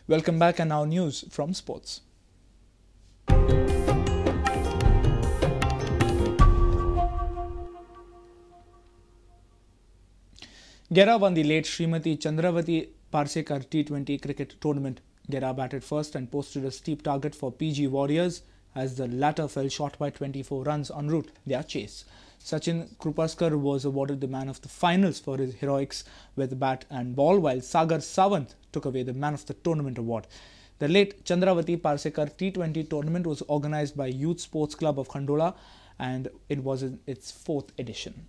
Welcome back, and now news from sports. Gera won the late Srimati Chandravati Parsekar T-20 cricket tournament. Gera batted first and posted a steep target for PG Warriors as the latter fell short by 24 runs en route their chase. Sachin Krupaskar was awarded the man of the finals for his heroics with bat and ball, while Sagar Sawant took away the man of the tournament award. The late Chandravati Parsekar T20 tournament was organized by Youth Sports Club of Khandola, and it was in its 4th edition.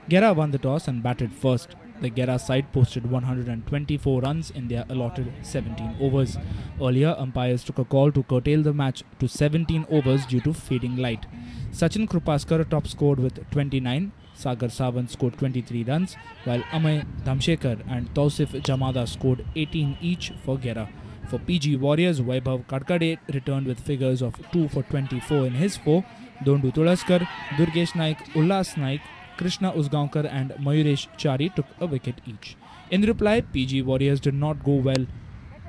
Gera won the toss and batted first. The Gera side posted 124 runs in their allotted 17 overs. Earlier, umpires took a call to curtail the match to 17 overs due to fading light. Sachin Krupaskar top scored with 29, Sagar Sawant scored 23 runs, while Amay Dhamshekar and Tausif Jamada scored 18 each for Gera. For PG Warriors, Vaibhav Kadkade returned with figures of 2 for 24 in his 4. Dondu Tulaskar, Durgesh Naik, Ullas Naik, Krishna Usgaonkar and Mayuresh Chari took a wicket each. In reply, PG Warriors did not go well.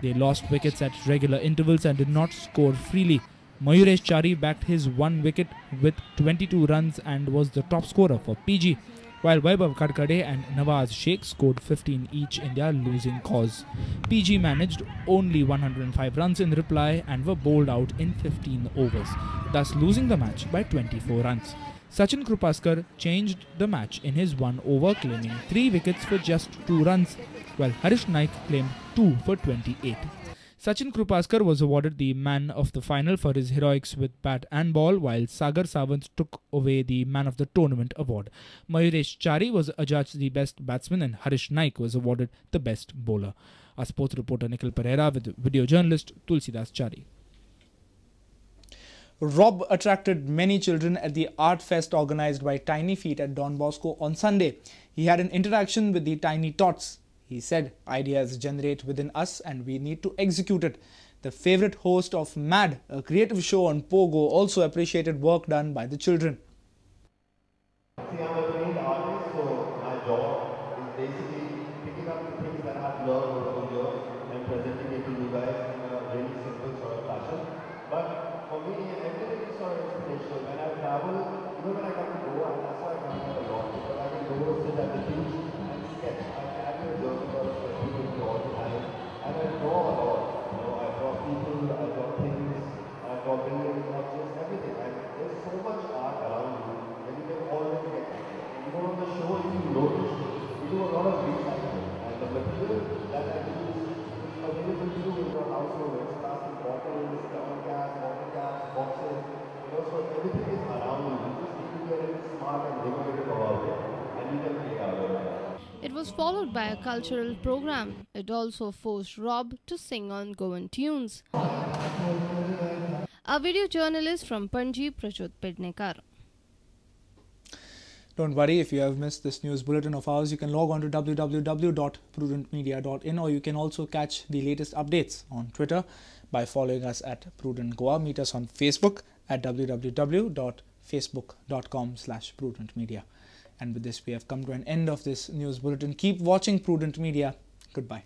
They lost wickets at regular intervals and did not score freely. Mayuresh Chari backed his 1 wicket with 22 runs and was the top scorer for PG, while Vaibhav Kadkade and Nawaz Sheikh scored 15 each in their losing cause. PG managed only 105 runs in reply and were bowled out in 15 overs, thus losing the match by 24 runs. Sachin Krupaskar changed the match in his 1 over, claiming 3 wickets for just 2 runs, while Harish Naik claimed 2 for 28. Sachin Krupaskar was awarded the man of the final for his heroics with bat and ball, while Sagar Sawant took away the man of the tournament award. Mayuresh Chari was adjudged the best batsman and Harish Naik was awarded the best bowler. Our sports reporter Nikhil Pereira with video journalist Tulsidas Chari. Rob attracted many children at the art fest organized by Tiny Feet at Don Bosco on Sunday. He had an interaction with the Tiny Tots. He said, "Ideas generate within us and we need to execute it." The favorite host of MAD, a creative show on Pogo, also appreciated work done by the children. See, I'm a trained artist, so my job is basically picking up the things that I've learned over the years and presenting it to you guys in a really simple sort of fashion. But for me, everything is sort of inspirational. When I travel, even when I come to Goa, and that's why I come here a lot, because I can go sit at the beach and sketch. I carry a journal or a sketchbook with me all the time, and I draw a lot. You know, I draw people, I draw things, I draw buildings, objects, everything. And there's so much art around you that you can always get into. Even on the show, if you notice, we do a lot of recycling, and the material that I use is available to you in your household. It's plastic bottles, cover caps, water caps, boxes. You know, so everything is around you. You just need to get it smart and innovative about it, and you can make out of it. It was followed by a cultural program. It also forced Rob to sing on Goan tunes. A video journalist from Panji, Prachut Pednekar. Don't worry, if you have missed this news bulletin of ours, you can log on to www.prudentmedia.in, or you can also catch the latest updates on Twitter by following us at Prudent Goa. Meet us on Facebook at www.facebook.com/prudentmedia. And with this, we have come to an end of this news bulletin. Keep watching Prudent Media. Goodbye.